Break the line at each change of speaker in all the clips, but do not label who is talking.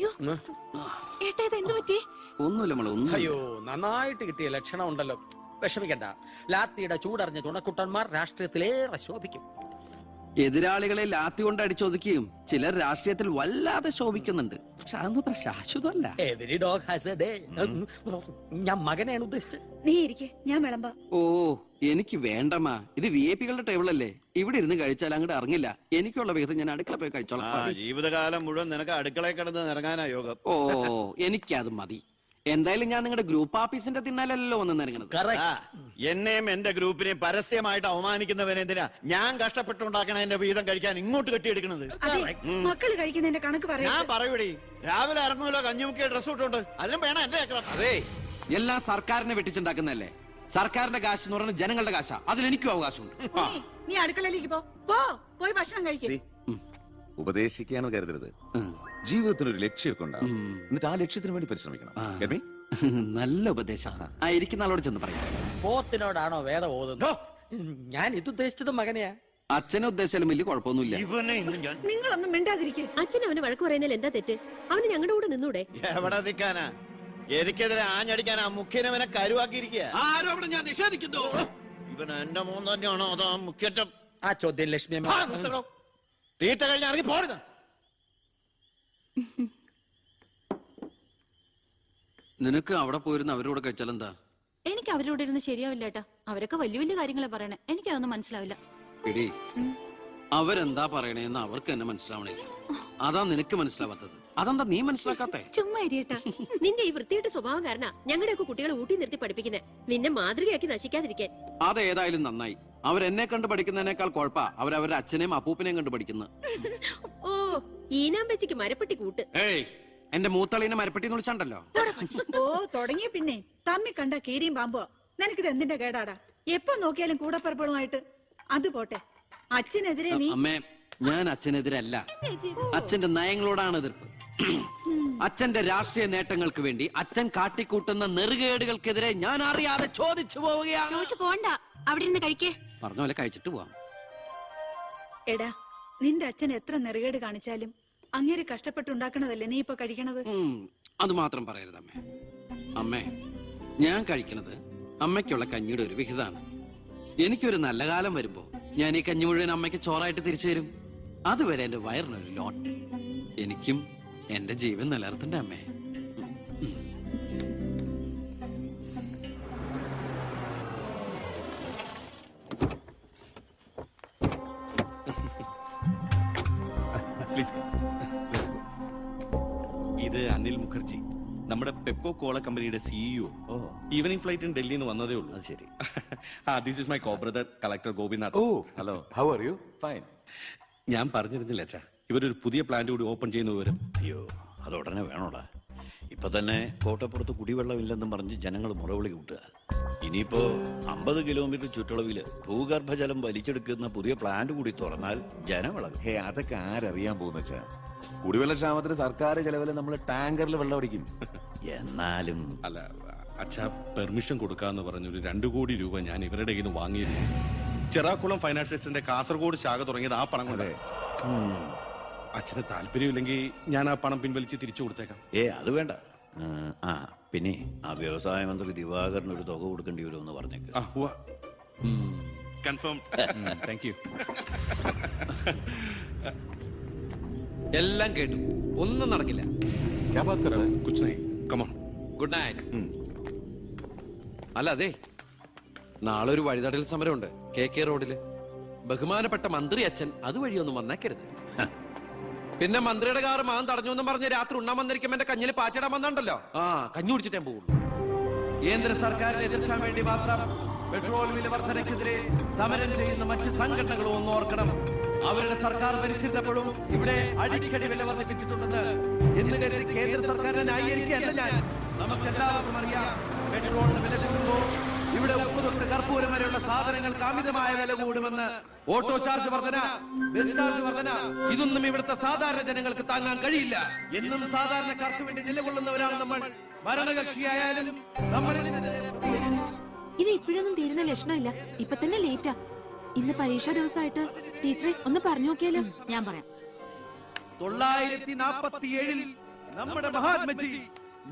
അയ്യോ ഏട്ടാ ഇത് എന്ത് പറ്റി?
ഒന്നുമില്ല.
അയ്യോ നന്നായിട്ട് കിട്ടിയ ലക്ഷണം ഉണ്ടല്ലോ. വിഷമിക്കണ്ട. ലാത്തിയുടെ ചൂടറിഞ്ഞ തുണക്കുട്ടന്മാർ രാഷ്ട്രീയത്തിലേറെ ശോഭിക്കും.
എതിരാളികളെ ലാത്തി കൊണ്ട് അടിച്ചൊതുക്കിയും ചിലർ രാഷ്ട്രീയത്തിൽ വല്ലാതെ ശോഭിക്കുന്നുണ്ട്. പക്ഷെ അതൊന്നും അത്ര ശാശ്വതമല്ല.
Every dog has a day. ഞാൻ മകനെയാണ് ഉദ്ദേശിച്ചത്.
നീ ഇരിക്കെ, ഞാൻ വിളമ്പാ.
ഓ എനിക്ക് വേണ്ടമ്മാ, ഇത് VIP കളുടെ ടേബിളല്ലേ, ഇവിടെ ഇരുന്ന് കഴിച്ചാൽ അങ്ങോട്ട് ഇറങ്ങില്ല. എനിക്കുള്ള വിഹിതം ഞാൻ അടുക്കള പോയി കഴിച്ചോളാം.
ജീവിതകാലം മുഴുവൻ നിനക്ക് അടുക്കളയിൽ കിടന്ന് ഇറങ്ങാനാ യോഗം.
ഓ എനിക്കത് മതി. എന്തായാലും ഞാൻ നിങ്ങളുടെ ഗ്രൂപ്പ് ഓഫീസിന്റെ തിന്നാലല്ലോ വന്ന് നിറങ്ങണത്.
എന്നെയും എന്റെ ഗ്രൂപ്പിനെയും പരസ്യമായിട്ട് അവമാനിക്കുന്നവനെന്തിനാ ഞാൻ കഷ്ടപ്പെട്ടുണ്ടാക്കണ എന്റെ വീതം കഴിക്കാൻ ഇങ്ങോട്ട് കെട്ടിയെടുക്കണത്?
മക്കള് കഴിക്കുന്നതിന്റെ കണക്ക്
ഞാൻ പറയൂടി, രാവിലെ ഇറങ്ങുമല്ലോ കഞ്ഞിമുക്കിയ ഡ്രസ് ഇട്ടുണ്ട്, അതിലും വേണം എന്റെ
അതെ എല്ലാം സർക്കാരിനെ വെട്ടിച്ചുണ്ടാക്കുന്നതല്ലേ. സർക്കാരിന്റെ കാശ് എന്ന് പറയുന്നത് ജനങ്ങളുടെ കാശാ, അതിൽ എനിക്കും അവകാശമുണ്ട്.
നീ അടുക്കളയിലേക്ക് പോയി ഭക്ഷണം കഴിക്കും.
ഉപദേശിക്കുകയാണെന്ന് കരുതരുത്. ജീവിതത്തിന് ഒരു ലക്ഷ്യമൊക്കെ ഉണ്ടാവും, എന്നിട്ട് ആ ലക്ഷ്യത്തിന് വേണ്ടി പരിശ്രമിക്കണം.
നല്ല ഉപദേശം. ഇരിക്കുന്ന ആളോട് ചെന്ന് പറയാം.
പോത്തിനോടാണോ വേദം ഓതുന്നത്? ഞാൻ ഇത് ഉദ്ദേശിച്ചത് മകനെയാ.
അച്ഛനെ ഉദ്ദേശിച്ചാലും വലിയ കുഴപ്പമൊന്നുമില്ല.
നിങ്ങളൊന്നും മിണ്ടാതിരിക്കെ.
അച്ഛൻ അവന് വഴക്ക് പറയുന്നതിൽ എന്താ തെറ്റ്? അവന് ഞങ്ങളുടെ കൂടെ നിന്നൂടെ?
എവിടെ നിൽക്കാനാ? എനിക്കെതിരെ ആഞ്ഞടിക്കാനാ മുഖ്യനവനെ കരുവാക്കിയിരിക്കുക.
ആരോപണം ഞാൻ നിഷേധിക്കുന്നു.
ഇവൻ എന്റെ മോൻ തന്നെയാണോ അതോ മുഖ്യറ്റം?
ആ ചോദ്യം ലക്ഷ്മി
തീറ്റ കഴിഞ്ഞ ഇറങ്ങി പോരുന്ന.
നിനക്ക് അവിടെ പോയിരുന്ന അവരോട് കഴിച്ചാൽ എന്താ?
എനിക്ക് അവരോട് ഇരുന്ന് ശരിയാവില്ല ഏട്ടാ. അവരൊക്കെ വലിയ വലിയ കാര്യങ്ങളെ പറയണേ, എനിക്കതൊന്നും മനസ്സിലാവില്ല.
എടീ, അവരെന്താ പറയണേന്ന് അവർക്ക് തന്നെ മനസ്സിലാവണേ. അതാ നിനക്ക് മനസ്സിലാവാത്തത്. അതെന്താ നീ മനസ്സിലാക്കാത്തെ?
ചുമ്മാ ഇരിയേട്ടാ.
നിന്റെ ഈ വൃത്തിയുടെ സ്വഭാവം കാരണ ഞങ്ങളുടെയൊക്കെ കുട്ടികളെ ഊട്ടി നിർത്തി പഠിപ്പിക്കുന്നത്, നിന്നെ മാതൃകയാക്കി നശിക്കാതിരിക്കാൻ.
അതേതായാലും നന്നായി. അവരെന്നെ കണ്ടു പഠിക്കുന്നതിനേക്കാൾ കുഴപ്പാ അവരവരുടെ അച്ഛനെയും അപ്പൂപ്പിനെയും കണ്ടു പഠിക്കുന്നത്.
ഓ ഈനാമ്പച്ചിക്ക് മരപ്പെട്ടി കൂട്ട്.
ഏയ് എന്റെ മൂത്തളീനെ മരപ്പെട്ടി എന്ന് വിളിച്ചാണ്ടല്ലോ.
ഓ തുടങ്ങിയ പിന്നെ തമ്മി കണ്ട കീരിയും പാമ്പോ. നിനക്കിത് എന്തിന്റെ കേടാടാ? എപ്പോ നോക്കിയാലും കൂടപ്പറപ്പുകളുമായിട്ട്. അത് പോട്ടെ, അച്ഛനെതിരെ നീ.
അമ്മേ, ഞാൻ അച്ഛനെതിരല്ല. അച്ഛന്റെ നയങ്ങളോടാണ് എതിർപ്പ്. അച്ഛന്റെ രാഷ്ട്രീയ നേട്ടങ്ങൾക്ക് വേണ്ടി അച്ഛൻ കാട്ടിക്കൂട്ടുന്ന നെറുകേടുകൾക്കെതിരെ ഞാൻ അറിയാതെ ചോദിച്ചു പോവുകയാണ്.
ചോദിച്ചു പോണ്ട, അവിടെ ഇരുന്ന് കഴിക്കേ.
പറഞ്ഞ പോലെ കഴിച്ചിട്ട് പോവാം.
എടാ, നിന്റെ അച്ഛൻ എത്ര നെറുകേട് കാണിച്ചാലും അങ്ങേര് കഷ്ടപ്പെട്ടുണ്ടാക്കണതല്ലേ നീ ഇപ്പൊ കഴിക്കണത്.
അത് മാത്രം പറയരുത് അമ്മേ. അമ്മേ, ഞാൻ കഴിക്കണത് അമ്മയ്ക്കുള്ള കഞ്ഞിയുടെ ഒരു വിഹിതമാണ്. എനിക്കൊരു നല്ല കാലം വരുമ്പോ ഞാൻ ഈ കഞ്ഞി മുഴുവൻ അമ്മയ്ക്ക് ചോറായിട്ട് തിരിച്ചു തരും. അതുവരെ എന്റെ വയറിനൊരു ലോട്ട്. എനിക്കും എന്റെ ജീവൻ നിലനിർത്തണ്ടേ അമ്മേ.
ഇത് അനിൽ മുഖർജി, നമ്മുടെ പെപ്കോ കോള കമ്പനിയുടെ CEO. ഈവനിംഗ് ഫ്ലൈറ്റിന് ഡൽഹിയിൽ നിന്ന് വന്നതേ ഉള്ളൂ. ശരി. This is my co brother collector Gopinath.
Oh hello, how are you? Fine.
ഞാൻ പറഞ്ഞിരുന്നില്ല അച്ഛാ, ഇവരൊരു പുതിയ പ്ലാന്റ് കൂടി ഓപ്പൺ ചെയ്യുന്ന വിവരം.
അയ്യോ, അത് ഉടനെ വേണോടാ. ഇപ്പൊ തന്നെ കോട്ടപ്പുറത്ത് കുടിവെള്ളമില്ലെന്നും പറഞ്ഞ് ജനങ്ങൾ മുറവിളി കൂട്ടുക. ഇനിയിപ്പോ 50 കിലോമീറ്റർ ചുറ്റളവില് ഭൂഗർഭജലം വലിച്ചെടുക്കുന്ന പുതിയ പ്ലാന്റ് കൂടി തുറന്നാൽ ജനവിളകും.
ഹേ, അതൊക്കെ ആരറിയാൻ പോകുന്ന വെച്ചാ? കുടിവെള്ള ക്ഷാമത്തിന് സർക്കാർ ചെലവില് നമ്മൾ ടാങ്കറിൽ വെള്ളം അടിക്കും.
എന്നാലും
അല്ല അച്ഛാ, പെർമിഷൻ കൊടുക്കാന്ന് പറഞ്ഞൊരു 2 കോടി രൂപ ഞാൻ ഇവരുടെ കയ്യിൽ നിന്ന് വാങ്ങിയിരുന്നു. ചെറാക്കുളം ഫൈനാൻസിന്റെ കാസർഗോഡ് ശാഖ തുടങ്ങിയത് ആ പണം കൊണ്ട്. അച്ഛന് താല്പര്യമില്ലെങ്കിൽ ഞാൻ ആ പണം പിൻവലിച്ച് തിരിച്ചു കൊടുത്തേക്കാം.
അത് വേണ്ട. പിന്നെ ആ വ്യവസായ മന്ത്രി ദിവാകരന് ഒരു തുക കൊടുക്കേണ്ടി വരുമെന്ന് പറഞ്ഞേക്ക്.
കൺഫേം. Thank you.
എല്ലാം കേട്ടു, ഒന്നും നടക്കില്ല. Good night. അല്ല അതെ, നാളെ ഒരു വഴിതടൽ സമരമുണ്ട് KK റോഡില്. ബഹുമാനപ്പെട്ട മന്ത്രി അച്ഛൻ അതുവഴിയൊന്നും വന്നേക്കരുത്. പിന്നെ മന്ത്രിയുടെ കാറ് മാൻ തടഞ്ഞു എന്നും പറഞ്ഞ് രാത്രി ഉണ്ണാൻ വന്നിരിക്കുമ്പോ എന്റെ കഞ്ഞിൽ പാറ്റിടാൻ വന്നിട്ടുണ്ടല്ലോ. കഞ്ഞി കുടിച്ചിട്ടേ പോകുള്ളൂ. കേന്ദ്ര സർക്കാരിനെ എതിർക്കാൻ വേണ്ടി മാത്രം പെട്രോൾ വില വർധനയ്ക്കെതിരെ സമരം ചെയ്യുന്ന മറ്റ് സംഘടനകളും ഒന്ന് ഓർക്കണം. അവരുടെ സർക്കാർ ഭരിച്ചിരുന്നപ്പോഴും ഇവിടെ അടിക്കടി വില വർദ്ധിപ്പിച്ചിട്ടുണ്ടെന്ന് എന്ന് കരുതി കേന്ദ്ര സർക്കാരിനെ ന്യായീകരിക്കുകയല്ല ഞാൻ. നമുക്കെല്ലാവർക്കും അറിയാം, പെട്രോളിന് വില കൂടുമ്പോൾ ഇവിടെ ഉപ്പ് തൊട്ട് കർപ്പൂരം വരെയുള്ള സാധനങ്ങൾക്ക് അമിതമായ വില കൂടുമെന്ന്. ഓട്ടോ ചാർജ് വർധന, ബസ് ചാർജ് വർധന, ഇതൊന്നും ഇവിടുത്തെ സാധാരണ ജനങ്ങൾക്ക് താങ്ങാൻ കഴിയില്ല. എന്നും സാധാരണക്കാർക്ക് വേണ്ടി നിലകൊള്ളുന്നവരാണ് നമ്മൾ. ഭരണകക്ഷിയായാലും നമ്മൾ
ഇത് ഇപ്പോഴൊന്നും തീരുന്ന ലക്ഷണമില്ല. ഇപ്പൊ തന്നെ ലേറ്റാ. ഇന്ന് പരീക്ഷാ ദിവസമായിട്ട് ടീച്ചറെ ഒന്ന് പറഞ്ഞു നോക്കിയാലോ? ഞാൻ പറയാം.
947
നമ്മുടെ മഹാത്മജി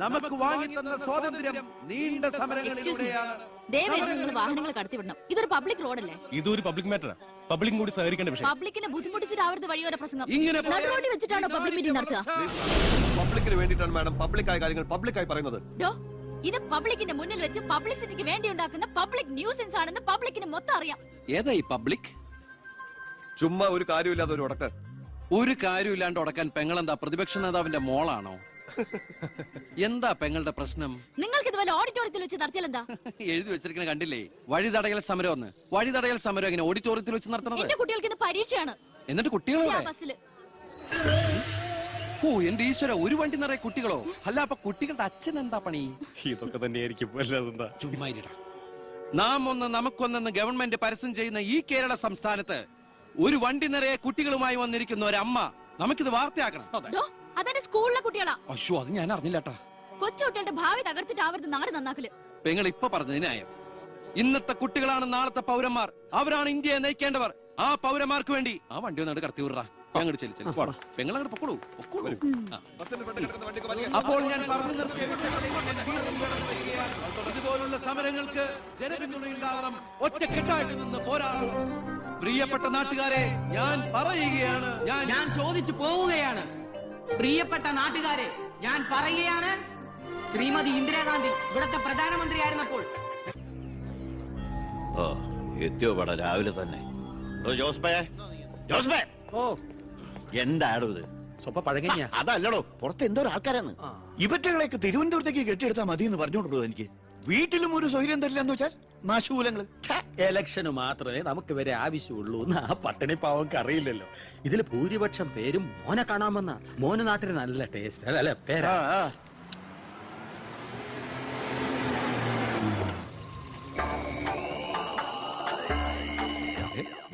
നമുക്ക് വാങ്ങിത്തന്ന സ്വാതന്ത്ര്യം നീണ്ട സമരങ്ങളിലൂടെയാണ്.
ദയവായി നിങ്ങൾ വാഹനങ്ങൾ കടത്തിവിടണം. ഇതൊരു പബ്ലിക് റോഡല്ലേ?
ഇതൊരു പബ്ലിക് മാറ്ററാ. പബ്ലിക്കും കൂടി സഹകരിക്കേണ്ട വിഷയം.
പബ്ലിക്കിനെ ബുദ്ധിമുട്ടിച്ചിട്ടാവരുത് വഴിയോര പ്രസംഗം.
ഇങ്ങനെ
നടുറോഡിൽ വെച്ചിട്ടാണോ പബ്ലിക് മീറ്റിംഗ് നടത്തുക?
പബ്ലിക്കിന് വേണ്ടിയിട്ടാണ് മാഡം പബ്ലിക്കായ കാര്യങ്ങൾ പബ്ലിക്കായി പറയുന്നത്.
ഡോ, ഇത് പബ്ലിക്കിന്റെ മുന്നിൽ വെച്ച് പബ്ലിസിറ്റിക്ക് വേണ്ടി ഉണ്ടാക്കുന്ന പബ്ലിക് ന്യൂസൻസ് ആണെന്ന് പബ്ലിക്കിന് മൊത്തം അറിയാം.
ഏതാ ഈ പബ്ലിക്?
ചുമ്മാ ഒരു കാര്യമില്ലാതെ ഒരു ഉടക്ക്.
ഒരു കാര്യമില്ലാണ്ട് ഉടക്കാൻ പെങ്ങളെന്താ പ്രതിപക്ഷ നേതാവിന്റെ മോളാണോ? എന്താ പെങ്ങളുടെ പ്രശ്നം?
നിങ്ങൾക്ക് ഇതുപോലെ ഓഡിറ്റോറിയത്തിൽ വെച്ച് നടത്തിയാൽ എന്താ?
എഴുതി വെച്ചിരിക്കണ കണ്ടില്ലേ? വഴിതടയൽ സമരം ഒന്ന്. വഴിതടയൽ സമരം എങ്ങനെ ഓഡിറ്റോറിയത്തിൽ വെച്ച് നടത്തണത്?
എന്റെ കുട്ടികൾക്ക് ഇന്ന് പരീക്ഷയാണ്.
എന്നിട്ട് കുട്ടികളെ
ബസ്സിൽ.
ഓ എന്റെ ഈശ്വര, ഒരു വണ്ടി നിറയെ കുട്ടികളോ? അല്ല അപ്പൊ കുട്ടികളുടെ അച്ഛൻ എന്താ പണി?
ഇതൊക്കെ തന്നെയായിരിക്കും. അല്ലാതെന്താ?
ചുമ്മാരിടാ. നാം ഒന്ന് നമുക്കൊന്നെന്ന് ഗവൺമെന്റ് പരസ്യം ചെയ്യുന്ന ഈ കേരള സംസ്ഥാനത്ത് ഒരു വണ്ടി നിറയെ കുട്ടികളുമായി വന്നിരിക്കുന്ന ഒരമ്മ നമുക്കിത് വാർത്തയാക്കണം.
ഡോ, അതെന്റെ സ്കൂളിലെ കുട്ടികളാ.
അയ്യോ, അത് ഞാൻ അറിഞ്ഞില്ലട്ടാ.
കൊച്ചുകുട്ടികളുടെ ഭാവി തകർത്തിട്ടാവരുത് നാട് നന്നാക്കല്.
പെങ്ങൾ ഇപ്പൊ പറഞ്ഞത് ന്യായം. ഇന്നത്തെ കുട്ടികളാണ് നാളത്തെ പൗരന്മാർ. അവരാണ് ഇന്ത്യയെ നയിക്കേണ്ടവർ. ആ പൗരന്മാർക്ക് വേണ്ടി ആ വണ്ടി ഒന്നോട് കടത്തി വിടറാ. അങ്ങോട്ട് ചെല്ലു. പെങ്ങൾ അങ്ങോട്ട് പൊക്കോളൂ. അപ്പോൾ ഞാൻ പറഞ്ഞു നിർത്തിയ ഇതുപോലുള്ള സമരങ്ങൾക്ക് ജനപിന്തുണയുണ്ടാകണം. ഒറ്റക്കെട്ടായിട്ട് നിന്ന് പോരാടണം. പ്രിയപ്പെട്ട നാട്ടുകാരെ, ഞാൻ പറയുകയാണ്,
ഞാൻ ചോദിച്ചു പോവുകയാണ്. പ്രിയപ്പെട്ട നാട്ടുകാരെ, ഞാൻ പറയുകയാണ്, ശ്രീമതി ഇന്ദിരാഗാന്ധി ഇവിടുത്തെ പ്രധാനമന്ത്രിയായിരുന്നപ്പോൾ.
ഓ എത്തിയോ പട രാവിലെ തന്നെ.
ഓ
എന്താടോ ഇത്?
സ്വപ്പ പഴകഞ്ഞ
അതല്ലടോ, പുറത്ത് എന്തോ ആൾക്കാരാണ്. ഇവറ്റകളെയൊക്കെ തിരുവനന്തപുരത്തേക്ക് കെട്ടിയെടുത്താൽ മതി എന്ന് പറഞ്ഞോണ്ടോ എനിക്ക്. വീട്ടിലും ഒരു സൗകര്യം തരില്ല എന്ന് വെച്ചാൽ നാശൂലങ്ങള്.
എലക്ഷന് മാത്രമേ നമുക്ക് വരെ ആവശ്യമുള്ളൂ എന്ന് ആ പട്ടിണി പാവർക്ക് അറിയില്ലല്ലോ. ഇതിൽ ഭൂരിപക്ഷം പേരും മോനെ കാണാമെന്ന. മോന് നാട്ടിന് നല്ല ടേസ്റ്റ് അല്ലെ പേരാ.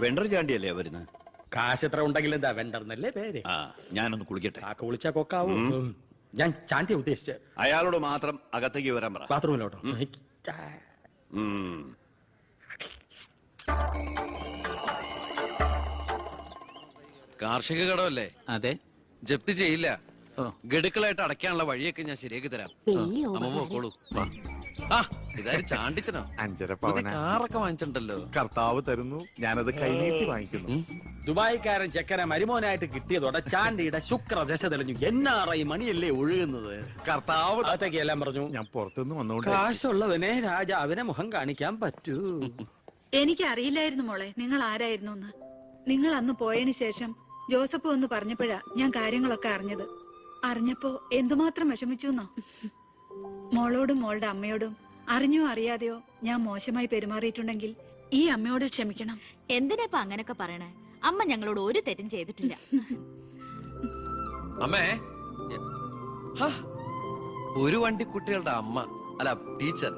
വെണ്ടർ ചാണ്ടിയല്ലേ വരുന്നത്?
കാശ് എത്ര ഉണ്ടെങ്കിൽ എന്താ വെണ്ടർന്നല്ലേ പേര്.
ആ ഞാനൊന്ന് കുളിക്കട്ടെ.
കാക്ക വിളിച്ചാ കൊക്കാവും. ഞാൻ ചാണ്ടിയ ഉദ്ദേശിച്ച.
അയാളോട് മാത്രം അകത്തേക്ക് വരാൻ പറ.
ബാത്റൂമിലോട്ടോ.
കാർഷിക കടമല്ലേ?
അതെ,
ജപ്തി ചെയ്യില്ല. ഗഡുക്കളായിട്ട് അടയ്ക്കാനുള്ള വഴിയൊക്കെ ഞാൻ ശരിയാക്കി തരാം. അമ്മ പോക്കോളൂ. ആ ഇതാരും ചാണ്ടിച്ചനോ?
5.5 പവന
കാറൊക്കെ വാങ്ങിച്ചിട്ടുണ്ടല്ലോ.
കർത്താവ് തരുന്നു, ഞാനത് കൈനീട്ടി വാങ്ങിക്കുന്നു.
ദുബായിക്കാരൻ ചെക്കനെ മരുമോനായിട്ട് കിട്ടിയതോടെ ചാണ്ടിയുടെ ശുക്രദശ തെളിഞ്ഞു. NRI മണിയല്ലേ ഒഴുകുന്നത്.
കർത്താവ്
അകത്തേക്ക് എല്ലാം പറഞ്ഞു.
ഞാൻ പുറത്തുനിന്ന് വന്നോണ്ട്
കാശുള്ളവനെ രാജാവിനെ മുഖം കാണിക്കാൻ പറ്റൂ.
എനിക്ക് അറിയില്ലായിരുന്നു മോളെ നിങ്ങൾ ആരായിരുന്നു എന്ന്. നിങ്ങൾ അന്ന് പോയതിനു ശേഷം ജോസഫ് ഒന്ന് പറഞ്ഞപ്പോഴാ ഞാൻ കാര്യങ്ങളൊക്കെ അറിഞ്ഞത്. അറിഞ്ഞപ്പോ എന്തുമാത്രം വിഷമിച്ചു എന്നോ. മോളോടും മോളുടെ അമ്മയോടും അറിഞ്ഞോ അറിയാതെയോ ഞാൻ മോശമായി പെരുമാറിയിട്ടുണ്ടെങ്കിൽ ഈ അമ്മയോട് ക്ഷമിക്കണം.
എന്തിനാ അങ്ങനൊക്കെ പറയണേ? അമ്മ ഞങ്ങളോട് ഒരു തെറ്റും ചെയ്തിട്ടില്ല.
അമ്മേ, ഹാ, ഒരു വണ്ടി കുട്ടികളുടെ അമ്മ അല്ല ടീച്ചർ.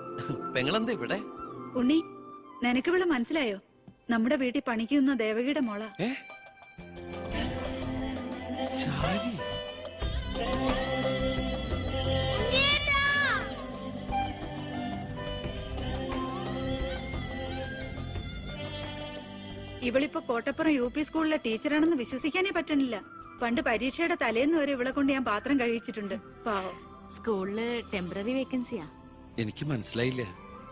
പെങ്ങളെന്താ ഇവിടെ?
ഉണ്ണി, നിനക്കിവിടെ മനസ്സിലായോ? നമ്മുടെ വീട്ടിൽ പണിക്കുന്ന ദേവകിയുടെ മോള. ഇവളിപ്പോ കോട്ടപ്പുറം UP സ്കൂളിലെ ടീച്ചറാണെന്ന് വിശ്വസിക്കാനേ പറ്റണില്ല. പണ്ട് പരീക്ഷയുടെ തലേന്ന് വരെ ഇവളെ കൊണ്ട് ഞാൻ പാത്രം കഴിച്ചിട്ടുണ്ട്. പാവം.
സ്കൂളില് ടെമ്പററി വേക്കൻസിയാ.
എനിക്ക് മനസ്സിലായില്ല.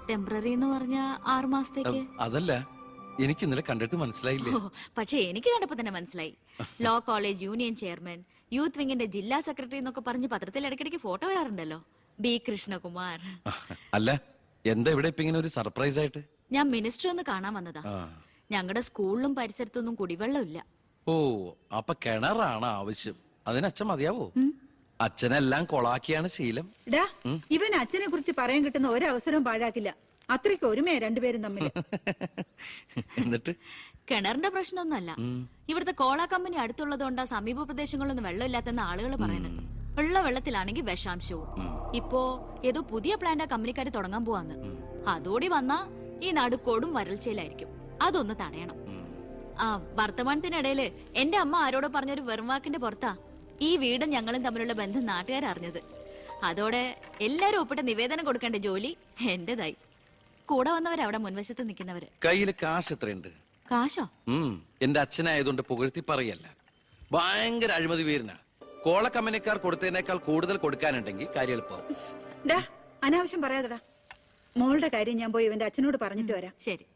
ടെമ്പററി എന്ന് പറഞ്ഞ 6 മാസത്തേക്ക്.
അതല്ല, എനിക്ക് ഇന്നലെ കണ്ടിട്ട് മനസ്സിലായില്ല.
പക്ഷെ എനിക്ക് കണ്ടപ്പോ തന്നെ മനസ്സിലായി. Law college union chairman, youth വിങ്ങിന്റെ ജില്ലാ സെക്രട്ടറി എന്നൊക്കെ പറഞ്ഞ് പത്രത്തിൽ ഇടയ്ക്കിടയ്ക്ക് ഫോട്ടോ വരാറുണ്ടല്ലോ. B കൃഷ്ണകുമാർ.
അല്ല, എന്താ ഇവിടെ ഇപ്പൊ ഇങ്ങനെ ഒരു സർപ്രൈസ് ആയിട്ട്?
ഞാൻ മിനിസ്റ്റർ ഒന്ന് കാണാൻ വന്നതാ. ഞങ്ങളുടെ സ്കൂളിലും പരിസരത്തൊന്നും കുടിവെള്ളമില്ല.
ഓ, അപ്പൊ കിണറാണ് ആവശ്യം. അതിന് അച്ഛൻ മതിയാവോ? അച്ഛനെല്ലാം കൊളാക്കിയാണ് ശീലം.
ഡാ, ഇവൻ അച്ഛനെ കുറിച്ച് പറയാൻ കിട്ടുന്ന ഒരവസരവും പാഴാക്കില്ല. അത്രയ്ക്ക് ഒരുമയാ രണ്ടുപേരും തമ്മിൽ.
എന്നിട്ട്
കിണറിന്റെ പ്രശ്നമൊന്നുമല്ല. ഇവിടുത്തെ കോള കമ്പനി അടുത്തുള്ളതുകൊണ്ടാ സമീപ പ്രദേശങ്ങളിലൊന്നും വെള്ളമില്ലാത്തെന്ന് ആളുകൾ പറയുന്നത്. ഉള്ള വെള്ളത്തിലാണെങ്കിൽ വിഷാംശവും. ഇപ്പോ ഏതോ പുതിയ പ്ലാന്റ് കമ്പനിക്കാര് തുടങ്ങാൻ പോവാന്ന്. അതോടി വന്നാ ഈ നടുക്കോടും വരൾച്ചയിലായിരിക്കും. അതൊന്ന് തടയണം. ആ വർത്തമാനത്തിനിടയില് എന്റെ അമ്മ ആരോടോ പറഞ്ഞൊരു വെറും വാക്കിന്റെ പുറത്താ ഈ വീടും ഞങ്ങളും തമ്മിലുള്ള ബന്ധം നാട്ടുകാരറിഞ്ഞത്. അതോടെ എല്ലാരും ഒപ്പിട്ട നിവേദനം കൊടുക്കേണ്ട ജോലി എന്റേതായി. കൂടെ വന്നവരവിടെ മുൻവശത്ത് നിൽക്കുന്നവര്.
കയ്യില് കാശ് എത്രയുണ്ട്?
കാശോ?
എന്റെ അച്ഛനായതുകൊണ്ട് പുകഴ്ത്തി പറയല്ല. ഭയങ്കര അഴിമതി പേരിനാ. കോള കമ്പനിക്കാർ കൊടുത്തതിനേക്കാൾ കൂടുതൽ കൊടുക്കാനുണ്ടെങ്കിൽ കാര്യം എളുപ്പമാവും.
ഡാ അനാവശ്യം പറയാതെടാ. മോളുടെ കാര്യം ഞാൻ പോയി ഇവന്റെ അച്ഛനോട് പറഞ്ഞിട്ട് വരാം.
ശരി.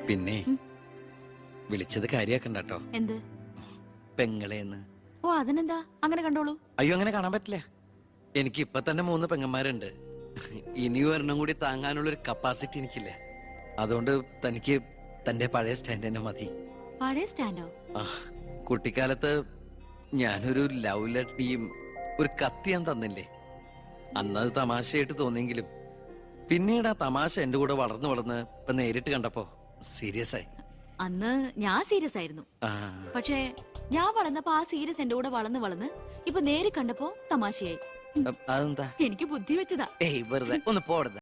പിന്നെ വിളിച്ചത് കാര്യാക്കണ്ട കേട്ടോ.
എന്ത്?
പെങ്ങളേന്ന്.
ഓ അതിനെന്താ, അങ്ങനെ കണ്ടോളൂ.
അയ്യോ അങ്ങനെ കാണാൻ പറ്റില്ല. എനിക്ക് ഇപ്പൊ തന്നെ 3 പെങ്ങന്മാരുണ്ട്. ഇനി ഒരെണ്ണം കൂടി താങ്ങാനുള്ളൊരു കപ്പാസിറ്റി എനിക്കില്ല. അതുകൊണ്ട് തനിക്ക് തന്റെ പഴയ സ്റ്റാൻഡ് തന്നെ മതി.
പഴയ സ്റ്റാൻഡോ?
ആ, കുട്ടിക്കാലത്ത് ഞാനൊരു ലവ് ലെറ്ററിയും ഒരു കത്തി ഞാൻ തന്നില്ലേ. അന്നത് തമാശയായിട്ട് തോന്നിയെങ്കിലും പിന്നീട് ആ തമാശ എന്റെ കൂടെ വളർന്ന് വളർന്ന് ഇപ്പൊ നേരിട്ട് കണ്ടപ്പോ സീരിയസ് ആയി.
അന്ന് ഞാൻ സീരിയസ് ആയിരുന്നു.
ആ,
പക്ഷേ ഞാൻ വളർന്നപ്പോ ആ സീരിയസ് എന്റെ കൂടെ വളർന്ന് വളർന്ന് ഇപ്പൊ നേരി കണ്ടപ്പോ തമാശയായി.
അതെന്താ?
എനിക്ക് ബുദ്ധി വെച്ചതാ.
ഏയ് വെറുതെ ഒന്ന് പോടുന്ന